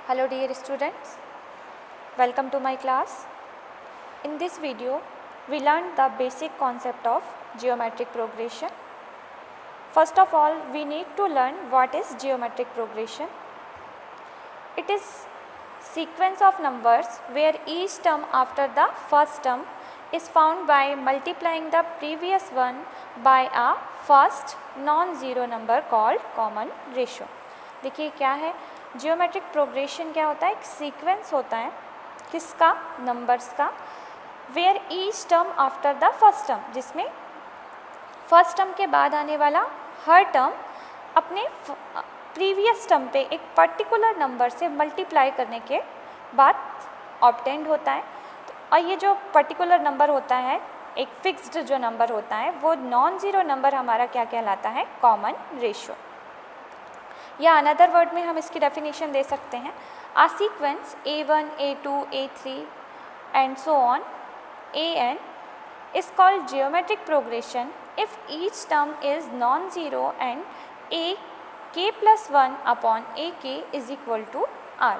Hello dear students, welcome to my class. In this video, we learned the basic concept of geometric progression. First of all, we need to learn what is geometric progression. It is sequence of numbers where each term after the first term is found by multiplying the previous one by a first non-zero number called common ratio. देखिए क्या है geometric progression, क्या होता है, एक sequence होता है किसका, नंबर्स का, where each term after the first term, जिसमें फर्स्ट टर्म के बाद आने वाला हर टर्म अपने प्रीवियस टर्म पे एक पर्टिकुलर नंबर से मल्टीप्लाई करने के बाद ऑब्टेंड होता है। और ये जो पर्टिकुलर नंबर होता है, एक फिक्स्ड जो नंबर होता है, वो नॉन ज़ीरो नंबर हमारा क्या कहलाता है, कॉमन रेशियो। या अनदर वर्ड में हम इसकी डेफिनेशन दे सकते हैं, a sequence A1, A2, A3 and so on AN is called geometric progression if each term is non-zero and AK plus 1 upon AK is equal to R।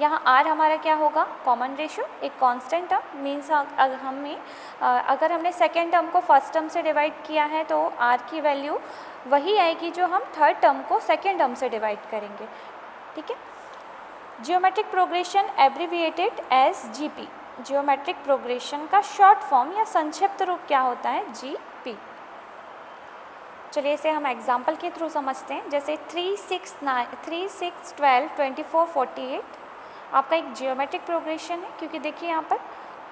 यहाँ R हमारा क्या होगा, कॉमन रेशियो, एक constant term. Means अगर हमने second term को first term से divide किया है तो R की वैल्यू वही आएगी जो हम थर्ड टर्म को सेकेंड टर्म से डिवाइड करेंगे। ठीक है। Geometric progression abbreviated as GP, geometric progression का शॉर्ट फॉर्म या संक्षिप्त रूप क्या होता है, GP। चलिए इसे हम एग्जाम्पल के थ्रू समझते हैं। जैसे 3, 6, 12, 24, 48 आपका एक जियोमेट्रिक प्रोग्रेशन है, क्योंकि देखिए यहाँ पर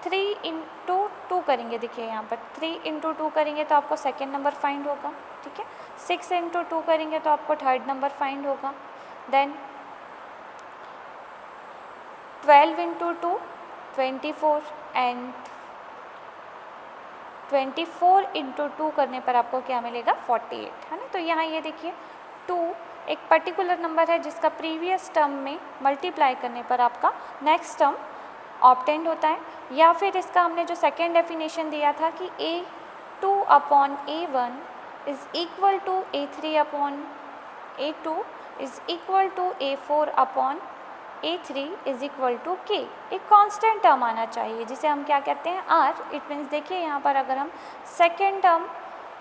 3 इंटू 2 करेंगे, देखिए यहाँ पर 3 इंटू 2 करेंगे तो आपको सेकेंड नंबर फाइंड होगा। ठीक है। 6 इंटू 2 करेंगे तो आपको थर्ड नंबर फाइंड होगा। देन 12 इंटू 2 24 एंड 24 इंटू 2 करने पर आपको क्या मिलेगा, 48, है ना। तो यहाँ ये देखिए 2 एक पर्टिकुलर नंबर है जिसका प्रीवियस टर्म में मल्टीप्लाई करने पर आपका नेक्स्ट टर्म ऑब्टेंड होता है। या फिर इसका हमने जो सेकेंड डेफिनेशन दिया था कि A2 upon A1 is equal to A3 upon A2 is equal to A4 upon A3 is equal to K। एक कांस्टेंट टर्म आना चाहिए जिसे हम क्या कहते हैं, R। इट मीन्स देखिए यहाँ पर अगर हम सेकेंड टर्म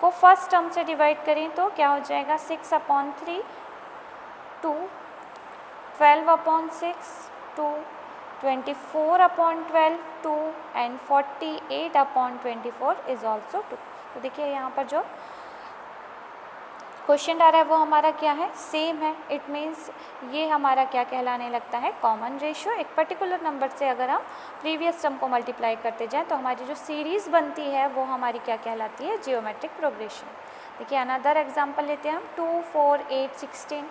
को फर्स्ट टर्म से डिवाइड करें तो क्या हो जाएगा, 6 upon 3 2, 12 upon 6 2, 24 upon 12 2 and 48 upon 24 is also 2। तो देखिए यहाँ पर जो क्वेश्चन आ रहा है वो हमारा क्या है, सेम है। इट मीन्स ये हमारा क्या कहलाने लगता है, कॉमन रेशियो। एक पर्टिकुलर नंबर से अगर हम प्रीवियस टर्म को मल्टीप्लाई करते जाएं तो हमारी जो सीरीज़ बनती है वो हमारी क्या कहलाती है, जियोमेट्रिक प्रोग्रेशन। देखिए अनदर एग्जांपल लेते हैं हम, 2, 4, 8, 16,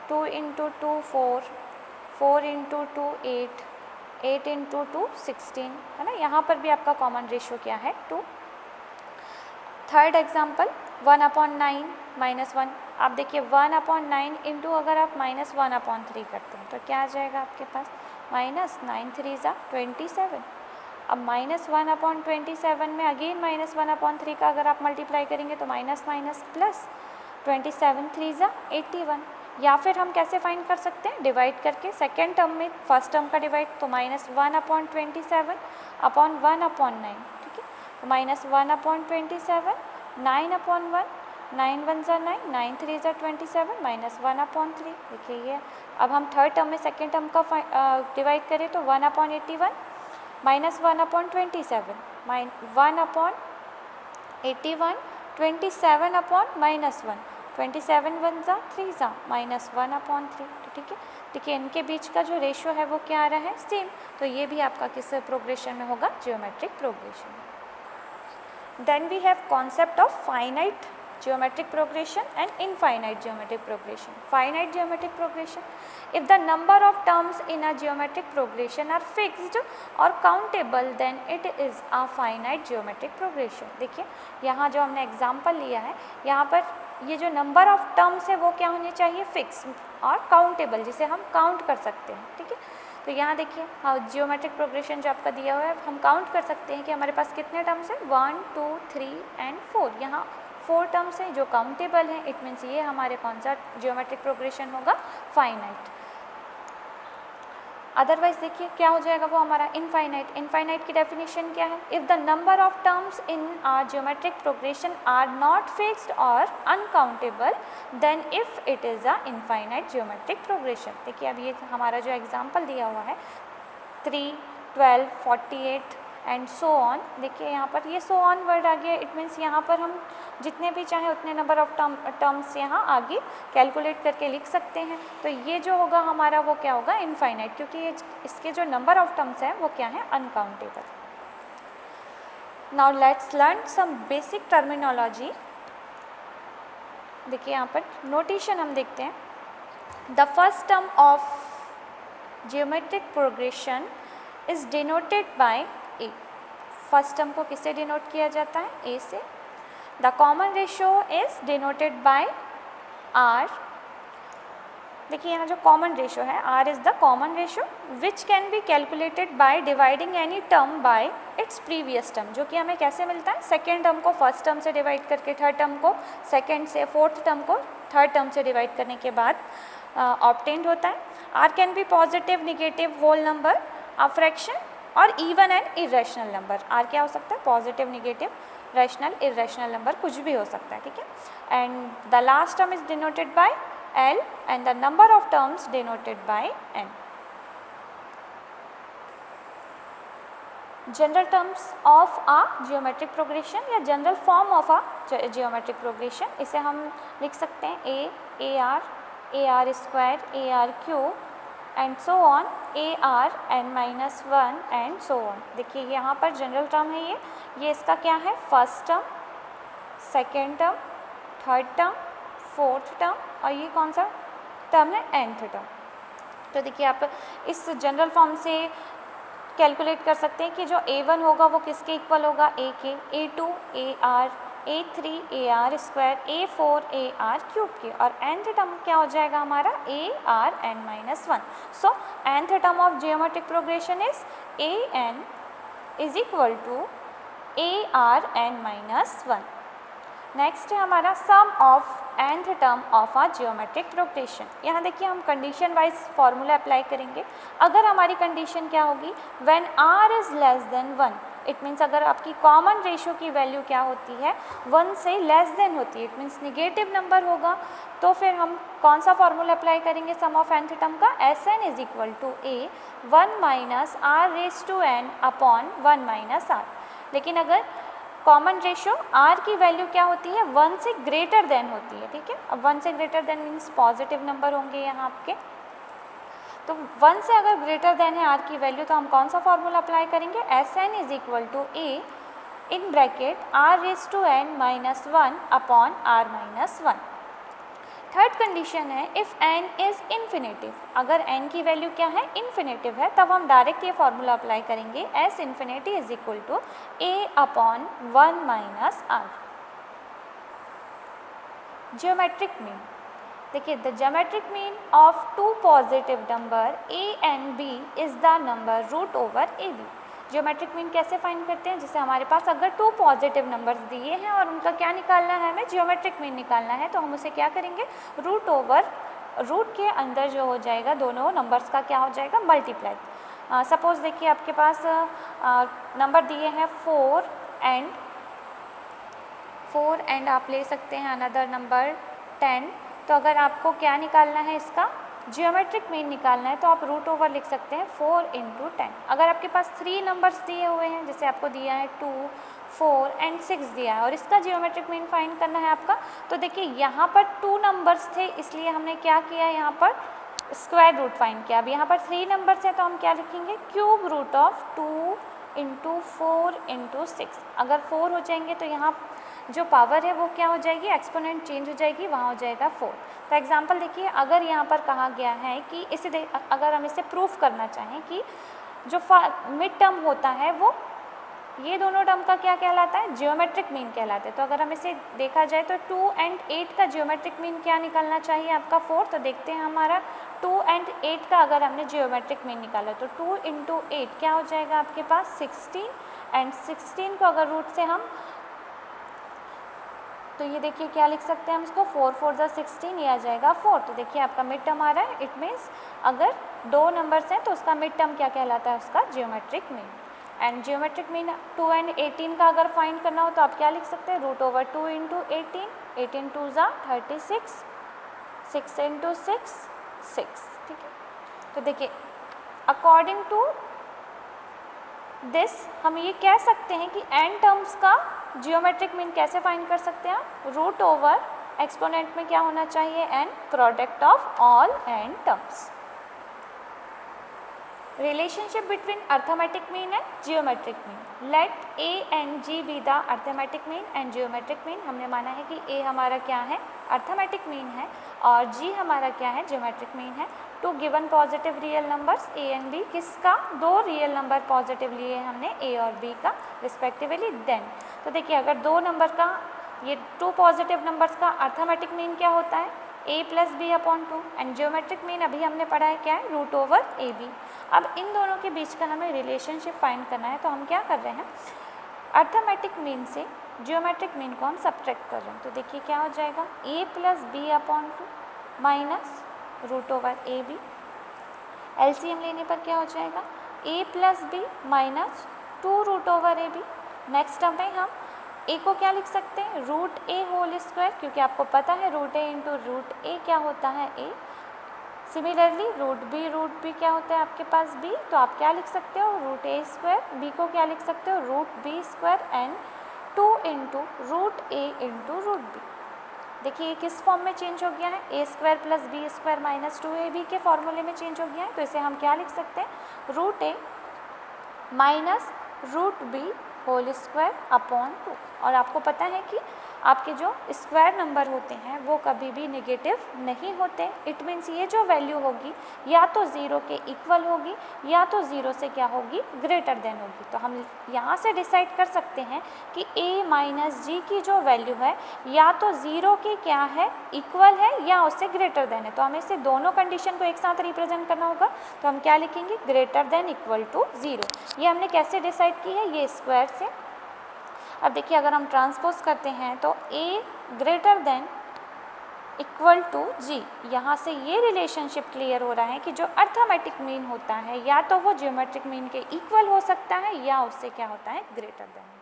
2 इंटू 2 4, 4 इंटू 2 8, 8 इंटू 2 16, है ना। यहाँ पर भी आपका कॉमन रेशियो क्या है, 2। Third example 1 upon 9 minus 1। आप देखिए 1 अपॉन 9 इंटू अगर आप माइनस 1 अपॉन 3 करते हैं तो क्या आ जाएगा आपके पास, माइनस 9 3 ज़ा 27। अब माइनस 1 अपॉन 27 में अगेन माइनस 1 अपॉन 3 का अगर आप मल्टीप्लाई करेंगे तो माइनस माइनस प्लस 27 3 ज़ा 81। या फिर हम कैसे फाइंड कर सकते हैं, डिवाइड करके। सेकेंड टर्म में फर्स्ट टर्म का डिवाइड, तो माइनस 1 अपॉन 27 अपॉन 1 अपॉन 9। ठीक है। तो माइनस 1 अपॉन 27, 9 अपॉन 1, 9 1 ज़ा 9, 9 3 ज़ा 27, माइनस 1 अपॉन 3। देखिए ये अब हम थर्ड टर्म में सेकेंड टर्म का डिवाइड करें तो 1 upon 81 minus 1 upon 27, 1 upon 81, 27 upon minus 1, 27 1 ज़ा 3 ज़ा माइनस 1 अपॉन 3। तो ठीक है। देखिए इनके बीच का जो रेशियो है वो क्या आ रहा है, सेम। तो ये भी आपका किस प्रोग्रेशन में होगा, geometric progression. Then we have concept of finite geometric progression and infinite geometric progression. Finite geometric progression, if the number of terms in a geometric progression are fixed or countable then it is a finite geometric progression. देखिए यहाँ जो हमने example लिया है, यहाँ पर ये जो नंबर ऑफ टर्म्स है वो क्या होने चाहिए, फिक्स और काउंटेबल, जिसे हम काउंट कर सकते हैं। ठीक है। तो यहाँ देखिए हाँ, जियोमेट्रिक प्रोग्रेशन जो आपका दिया हुआ है हम काउंट कर सकते हैं कि हमारे पास कितने टर्म्स हैं, 1 2 3 एंड 4। यहाँ 4 टर्म्स हैं जो काउंटेबल हैं। इट मीन्स ये हमारे कौन सा जियोमेट्रिक प्रोग्रेशन होगा, फाइनाइट। अदरवाइज देखिए क्या हो जाएगा वो हमारा इनफाइनाइट। इनफाइनाइट की डेफिनेशन क्या है? If the number of terms in are geometric progression are not fixed और uncountable then if it is a infinite geometric progression. देखिए अब ये हमारा जो एग्जाम्पल दिया हुआ है 3, 12, 48 एंड सो ऑन। देखिए यहाँ पर ये सो ऑन वर्ड आ गया, इट मीन्स यहाँ पर हम जितने भी चाहें उतने नंबर ऑफ टर्म्स यहाँ आगे कैलकुलेट करके लिख सकते हैं। तो ये जो होगा हमारा वो क्या होगा? इनफाइनाइट, क्योंकि ये इसके जो नंबर ऑफ टर्म्स हैं वो क्या है? Uncountable. Now let's learn some basic terminology. देखिए यहाँ पर नोटेशन हम देखते हैं। The first term of geometric progression is denoted by A. First term को किससे डिनोट किया जाता है? ए से। The common ratio is denoted by R. देखिए यहाँ जो कॉमन रेशियो है, R is the common ratio which can be calculated by dividing any term by its previous term. जो कि हमें कैसे मिलता है? सेकेंड टर्म को फर्स्ट टर्म से डिवाइड करके, थर्ड टर्म को सेकेंड से, फोर्थ टर्म को थर्ड टर्म से डिवाइड करने के बाद ऑब्टेन्ड होता है। R can be positive, negative, whole number, a fraction और even and irrational number. R क्या हो सकता है? Positive, negative, rational, irrational number, कुछ भी हो सकता है, ठीक है। And the last term is denoted by L and the number of terms denoted by N. General terms of a geometric progression या general form of a geometric progression, इसे हम लिख सकते हैं A, AR, AR square, AR cube and so on, AR n minus 1 and so on। देखिए यहाँ पर general term है ये इसका क्या है? First term, second term, third term, fourth term और ये कौन सा टर्म है? nth term. तो देखिए आप इस जनरल फॉर्म से कैलकुलेट कर सकते हैं कि जो A1 होगा वो किसके इक्वल होगा? A के, A2 AR, A3 AR square, A4 AR cube के और nth टर्म क्या हो जाएगा हमारा? AR n minus 1। So nth term of geometric progression is AN is equal to AR n minus 1। Next है हमारा sum of nth term of a geometric progression. यहाँ देखिए हम कंडीशन वाइज फार्मूला अप्लाई करेंगे। अगर हमारी कंडीशन क्या होगी? When r is less than 1, it means अगर आपकी कॉमन रेशियो की वैल्यू क्या होती है? 1 से लेस देन होती है, इट मीन्स निगेटिव नंबर होगा। तो फिर हम कौन सा फार्मूला अप्लाई करेंगे सम ऑफ nth टर्म का? Sn is equal to a 1 minus r raise to n upon 1 minus r। लेकिन अगर कॉमन रेशियो r की वैल्यू क्या होती है? 1 से ग्रेटर देन होती है, ठीक है। अब 1 से greater than means positive number होंगे यहाँ आपके। तो 1 से अगर ग्रेटर देन है r की वैल्यू तो हम कौन सा फार्मूला अप्लाई करेंगे? Sn is equal to a in bracket r raise to n minus 1 upon r minus 1। Third condition है इफ़ n इज़ इन्फिनेटिव। अगर n की वैल्यू क्या है? इन्फिनेटिव है, तब हम डायरेक्ट ये फार्मूला अप्लाई करेंगे s infinity is equal to a upon 1 minus r। Geometric mean, देखिए the geometric mean of two positive number a and b is the number root over a b। Geometric mean कैसे find करते हैं? जैसे हमारे पास अगर to positive numbers दिए हैं और उनका क्या निकालना है? हमें जियोमेट्रिक मीन निकालना है, तो हम उसे क्या करेंगे? रूट ओवर, रूट के अंदर जो हो जाएगा दोनों नंबर्स का क्या हो जाएगा? मल्टीप्लाई। सपोज देखिए आपके पास नंबर दिए हैं 4 एंड आप ले सकते हैं अनदर नंबर 10। तो अगर आपको क्या निकालना है? इसका जियोमेट्रिक मीन निकालना है तो आप रूट ओवर लिख सकते हैं 4 इंटू 10। अगर आपके पास 3 नंबर्स दिए हुए हैं, जैसे आपको दिया है 2, 4 एंड 6 दिया है और इसका जियोमेट्रिक मीन फाइंड करना है आपका, तो देखिए यहाँ पर 2 नंबर्स थे इसलिए हमने क्या किया? यहाँ पर स्क्वायर रूट फाइंड किया। अब यहाँ पर 3 नंबर्स है तो हम क्या लिखेंगे? Cube root of 2 into 4 into 6। अगर 4 हो जाएंगे तो यहाँ जो पावर है वो क्या हो जाएगी? एक्सपोनेंट चेंज हो जाएगी, वहाँ हो जाएगा 4। तो एग्जांपल देखिए, अगर यहाँ पर कहा गया है कि इसे अगर हम इसे प्रूफ करना चाहें कि जो मिड टर्म होता है वो ये दोनों टर्म का क्या कहलाता है? जियोमेट्रिक मीन कहलाता है। तो अगर हम इसे देखा जाए तो 2 एंड 8 का जियोमेट्रिक मीन क्या निकलना चाहिए आपका? 4। तो देखते हैं हमारा 2 एंड 8 का अगर हमने जियोमेट्रिक मीन निकाला तो 2 इंटू 8 क्या हो जाएगा आपके पास? 16 एंड 16 को अगर रूट से हम तो ये देखिए क्या लिख सकते हैं हम इसको 4 4 ज़ा 16, ये आ जाएगा 4। तो देखिए आपका मिड टर्म आ रहा है, इट मीन्स अगर 2 नंबर्स हैं तो उसका मिड टर्म क्या कहलाता है, उसका geometric mean. And geometric mean 2 and 18 का अगर फाइंड करना हो तो आप क्या लिख सकते हैं, √2 इंटू 18, 18 2 ज़ा 36, 6 इंटू 6 6, ठीक है। तो देखिए अकॉर्डिंग टू दिस हम ये कह सकते हैं कि एन टर्म्स का जियोमेट्रिक मीन कैसे फाइंड कर सकते हैं, √, एक्सपोनेंट में क्या होना चाहिए, N, product of all N terms. Relationship between arithmetic mean and geometric mean, let A and G be the arithmetic mean and geometric mean. हमने माना है कि ए हमारा क्या है, अर्थमेटिक मीन है, और जी हमारा क्या है, जियोमेट्रिक मीन है। Two given positive real numbers A and B, किसका, 2 रियल नंबर पॉजिटिव लिए हमने ए और बी का रिस्पेक्टिवली। देन तो देखिए अगर 2 नंबर का, ये 2 पॉजिटिव नंबर्स का अर्थमेटिक मीन क्या होता है, a plus B upon 2, and geometric mean अभी हमने पढ़ा है क्या है, √ab। अब इन दोनों के बीच का हमें रिलेशनशिप फाइंड करना है, तो हम क्या कर रहे हैं, अर्थमेटिक मीन से जियोमेट्रिक मीन को हम सब्ट्रैक्ट कर रहे हैं। तो देखिए क्या हो जाएगा, a plus B upon 2 minus √ab। LCM लेने पर क्या हो जाएगा, a plus B minus 2√ab। Next term में हम a को क्या लिख सकते हैं, √a होल स्क्वायर, क्योंकि आपको पता है √a इंटू √a क्या होता है, a। सिमिलरली √b क्या होता है आपके पास b, तो आप क्या लिख सकते हो, √a स्क्वायर, b को क्या लिख सकते हो, √b square, and 2 into √a into √b। देखिए ये किस फॉर्म में चेंज हो गया है, a square plus b square minus 2ab के फॉर्मूले में चेंज हो गया है। तो इसे हम क्या लिख सकते हैं, √a minus √b whole square upon 2। और आपको पता है कि आपके जो स्क्वायर नंबर होते हैं वो कभी भी नेगेटिव नहीं होते। इट मीन्स ये जो वैल्यू होगी या तो 0 के इक्वल होगी या तो 0 से क्या होगी, ग्रेटर देन होगी। तो हम यहाँ से डिसाइड कर सकते हैं कि a माइनस जी की जो वैल्यू है या तो 0 के क्या है, इक्वल है, या उससे ग्रेटर देन है। तो हमें इसे दोनों कंडीशन को एक साथ रिप्रेजेंट करना होगा। तो हम क्या लिखेंगे, ग्रेटर देन इक्वल टू 0। ये हमने कैसे डिसाइड की है, ये स्क्वायर से। अब देखिए अगर हम ट्रांसपोज करते हैं तो a greater than equal to जी, यहाँ से ये रिलेशनशिप क्लियर हो रहा है कि जो अर्थमेटिक मीन होता है या तो वो जियोमेट्रिक मीन के इक्वल हो सकता है या उससे क्या होता है, ग्रेटर देन।